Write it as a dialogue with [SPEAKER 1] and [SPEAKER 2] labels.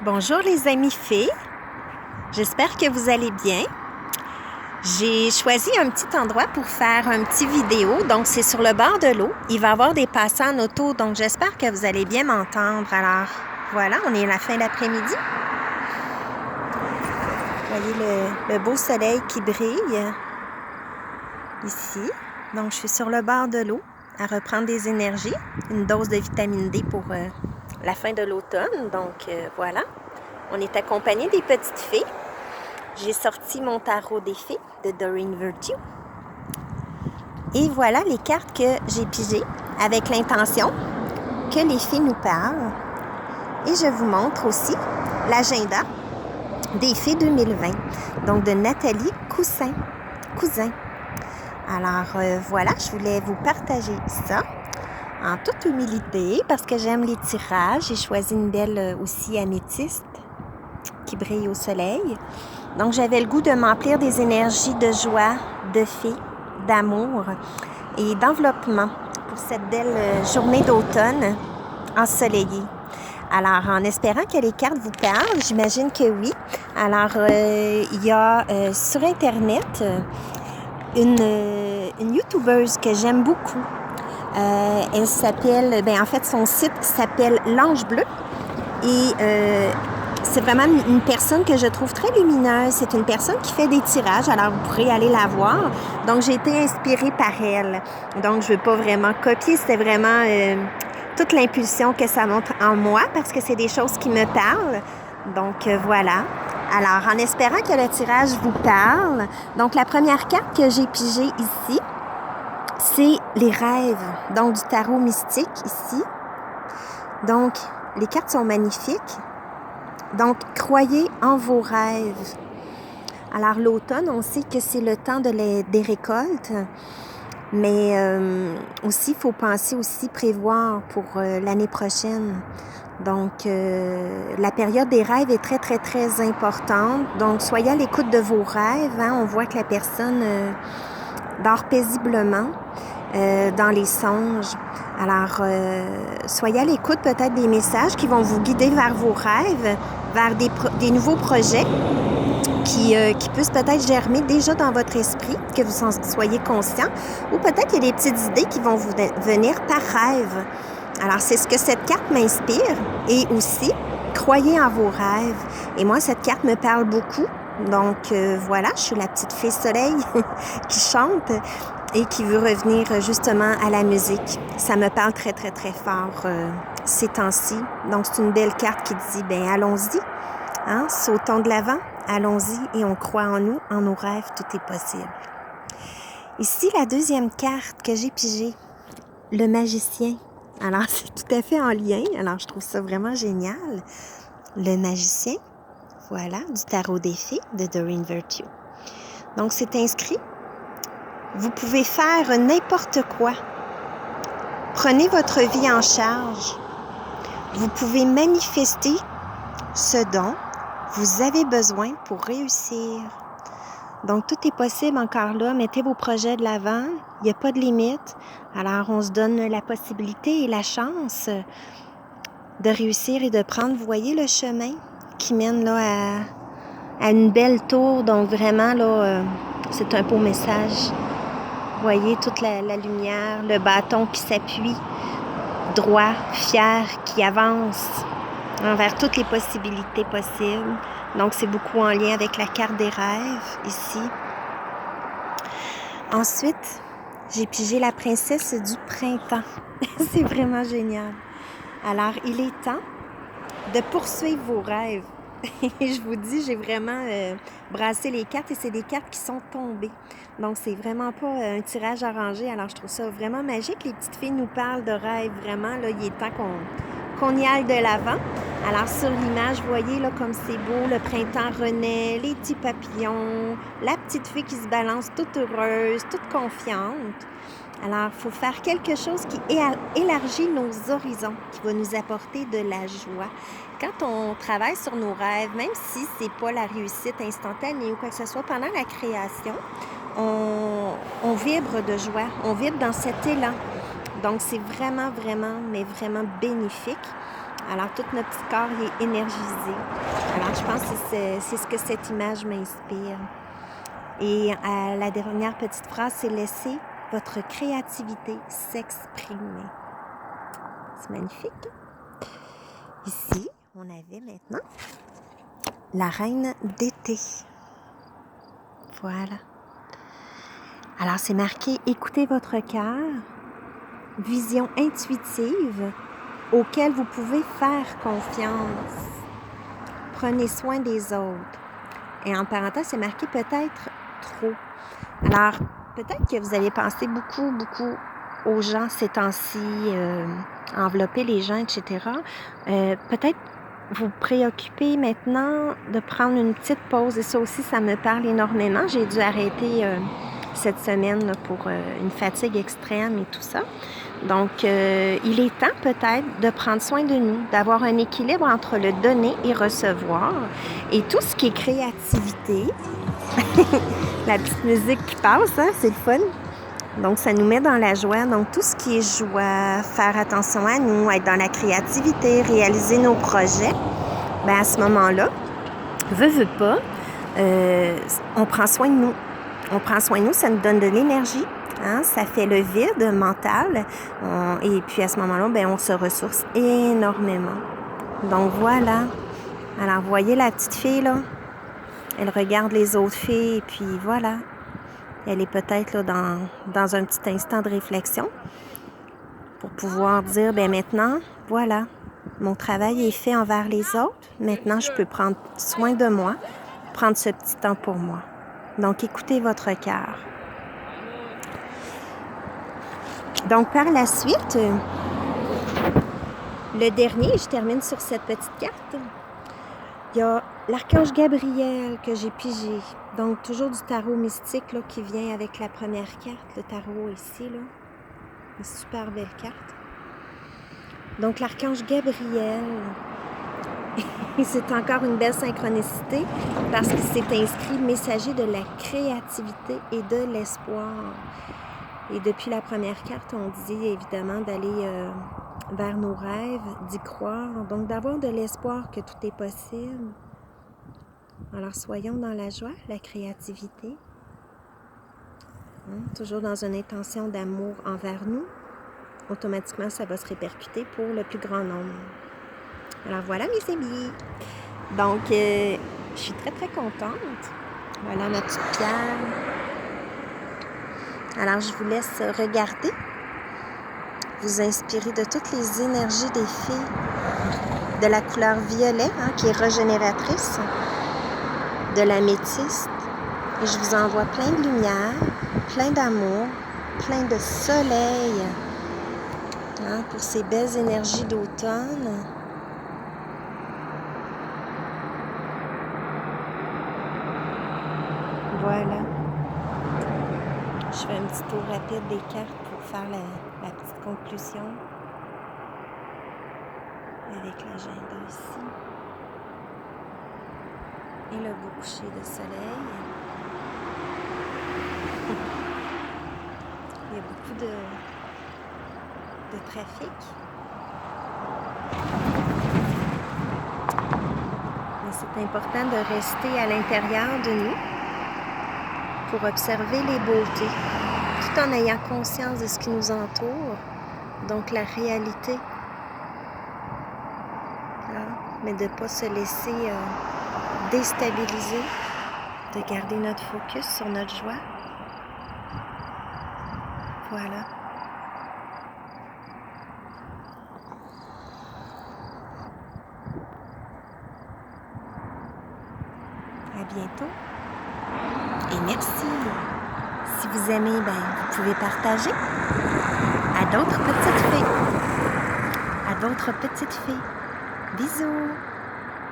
[SPEAKER 1] Bonjour les amis fées, j'espère que vous allez bien. J'ai choisi un petit endroit pour faire un petit vidéo, donc c'est sur le bord de l'eau. Il va y avoir des passants en auto, donc j'espère que vous allez bien m'entendre. Alors voilà, on est à la fin d'après-midi. Vous voyez le beau soleil qui brille ici. Donc je suis sur le bord de l'eau à reprendre des énergies, une dose de vitamine D pour la fin de l'automne. Donc voilà. On est accompagné des petites fées. J'ai sorti mon tarot des fées de Doreen Virtue. Et voilà les cartes que j'ai pigées avec l'intention que les fées nous parlent. Et je vous montre aussi l'agenda des fées 2020, donc de Nathalie Cousin. Alors voilà, je voulais vous partager ça en toute humilité parce que j'aime les tirages. J'ai choisi une belle aussi améthyste qui brille au soleil. Donc, j'avais le goût de m'emplir des énergies de joie, de fée, d'amour et d'enveloppement pour cette belle journée d'automne ensoleillée. Alors, en espérant que les cartes vous parlent, j'imagine que oui. Alors, il y a sur Internet une YouTubeuse que j'aime beaucoup. Elle s'appelle, en fait, son site s'appelle L'Ange Bleu. Et c'est vraiment une personne que je trouve très lumineuse. C'est une personne qui fait des tirages, alors vous pourrez aller la voir. Donc, j'ai été inspirée par elle. Donc, je ne veux pas vraiment copier, c'était vraiment toute l'impulsion que ça montre en moi parce que c'est des choses qui me parlent. Donc, voilà. Alors, en espérant que le tirage vous parle, donc la première carte que j'ai pigée ici, c'est les rêves, donc du tarot mystique ici. Donc, les cartes sont magnifiques. Donc, croyez en vos rêves. Alors, l'automne, on sait que c'est le temps des récoltes, mais aussi, il faut penser aussi prévoir pour l'année prochaine. Donc, la période des rêves est très, très, très importante. Donc, soyez à l'écoute de vos rêves. Hein. On voit que la personne dort paisiblement dans les songes. Alors, soyez à l'écoute peut-être des messages qui vont vous guider vers vos rêves, vers des nouveaux projets qui puissent peut-être germer déjà dans votre esprit, que vous en soyez conscient, ou peut-être il y a des petites idées qui vont vous venir par rêve. Alors, c'est ce que cette carte m'inspire. Et aussi, croyez en vos rêves. Et moi, cette carte me parle beaucoup. Donc, voilà, je suis la petite fée soleil qui chante et qui veut revenir justement à la musique. Ça me parle très, très, très fort ces temps-ci. Donc, c'est une belle carte qui dit, allons-y, hein, sautons de l'avant, allons-y et on croit en nous, en nos rêves, tout est possible. Ici, la deuxième carte que j'ai pigée, le magicien. Alors, c'est tout à fait en lien. Alors, je trouve ça vraiment génial. Le magicien, voilà, du tarot des fées de Doreen Virtue. Donc, c'est inscrit. Vous pouvez faire n'importe quoi. Prenez votre vie en charge. Vous pouvez manifester ce dont vous avez besoin pour réussir. Donc, tout est possible encore là. Mettez vos projets de l'avant. Il n'y a pas de limite. Alors, on se donne la possibilité et la chance de réussir et de prendre, vous voyez, le chemin qui mène là à une belle tour. Donc, vraiment, là, c'est un beau message. Vous voyez toute la lumière, le bâton qui s'appuie, droit, fier, qui avance envers toutes les possibilités possibles. Donc, c'est beaucoup en lien avec la carte des rêves, ici. Ensuite, j'ai pigé la princesse du printemps. C'est vraiment génial. Alors, il est temps de poursuivre vos rêves. Et je vous dis, j'ai vraiment brassé les cartes et c'est des cartes qui sont tombées. Donc, c'est vraiment pas un tirage arrangé. Alors, je trouve ça vraiment magique. Les petites filles nous parlent de rêves. Vraiment, là, il est temps qu'on y aille de l'avant. Alors, sur l'image, vous voyez là comme c'est beau, le printemps renaît, les petits papillons, la petite fille qui se balance toute heureuse, toute confiante. Alors, il faut faire quelque chose qui élargit nos horizons, qui va nous apporter de la joie. Quand on travaille sur nos rêves, même si c'est pas la réussite instantanée ou quoi que ce soit, pendant la création, on vibre de joie, on vibre dans cet élan. Donc, c'est vraiment, vraiment, mais vraiment bénéfique. Alors, tout notre petit corps est énergisé. Alors, je pense que c'est ce que cette image m'inspire. Et la dernière petite phrase, c'est « Laissez votre créativité s'exprimer ». C'est magnifique. Ici, on avait maintenant la reine d'été. Voilà. Alors, c'est marqué « Écoutez votre cœur, vision intuitive auquel vous pouvez faire confiance. Prenez soin des autres. » Et en parenthèse, c'est marqué « peut-être trop ». Alors, peut-être que vous avez pensé beaucoup aux gens ces temps-ci, envelopper les gens, etc. Peut-être vous préoccupez maintenant de prendre une petite pause. Et ça aussi, ça me parle énormément. J'ai dû arrêter cette semaine là, pour une fatigue extrême et tout ça. Donc, il est temps peut-être de prendre soin de nous, d'avoir un équilibre entre le donner et recevoir. Et tout ce qui est créativité, la petite musique qui passe, hein, c'est le fun. Donc, ça nous met dans la joie. Donc, tout ce qui est joie, faire attention à nous, être dans la créativité, réaliser nos projets, bien, à ce moment-là, veut pas, on prend soin de nous. On prend soin de nous, ça nous donne de l'énergie. Hein? Ça fait le vide mental. Et puis, à ce moment-là, bien, on se ressource énormément. Donc, voilà. Alors, vous voyez la petite fille, là? Elle regarde les autres filles et puis voilà. Elle est peut-être là, dans un petit instant de réflexion pour pouvoir dire, bien maintenant, voilà, mon travail est fait envers les autres. Maintenant, je peux prendre soin de moi, prendre ce petit temps pour moi. Donc, écoutez votre cœur. Donc, par la suite, le dernier, je termine sur cette petite carte. Il y a l'archange Gabriel que j'ai pigé. Donc, toujours du tarot mystique là, qui vient avec la première carte. Le tarot ici, là. Une super belle carte. Donc, l'archange Gabriel, c'est encore une belle synchronicité parce qu'il s'est inscrit messager de la créativité et de l'espoir. Et depuis la première carte, on dit évidemment d'aller vers nos rêves, d'y croire. Donc, d'avoir de l'espoir que tout est possible. Alors, soyons dans la joie, la créativité. Toujours dans une intention d'amour envers nous. Automatiquement, ça va se répercuter pour le plus grand nombre. Alors, voilà mes amis. Donc, je suis très, très contente. Voilà ma petite pierre. Alors, je vous laisse regarder, vous inspirer de toutes les énergies des filles, de la couleur violet, hein, qui est régénératrice, de l'améthyste. Et je vous envoie plein de lumière, plein d'amour, plein de soleil, hein, pour ces belles énergies d'automne. Voilà. Je fais un petit tour rapide des cartes pour faire la petite conclusion avec l'agenda ici. Et le beau coucher de soleil. Il y a beaucoup de trafic. Mais c'est important de rester à l'intérieur de nous pour observer les beautés, tout en ayant conscience de ce qui nous entoure, donc la réalité. Mais de ne pas se laisser déstabiliser, de garder notre focus sur notre joie. Voilà. À bientôt. Et merci. Si vous aimez, ben, vous pouvez partager à d'autres petites filles. À d'autres petites filles. Bisous.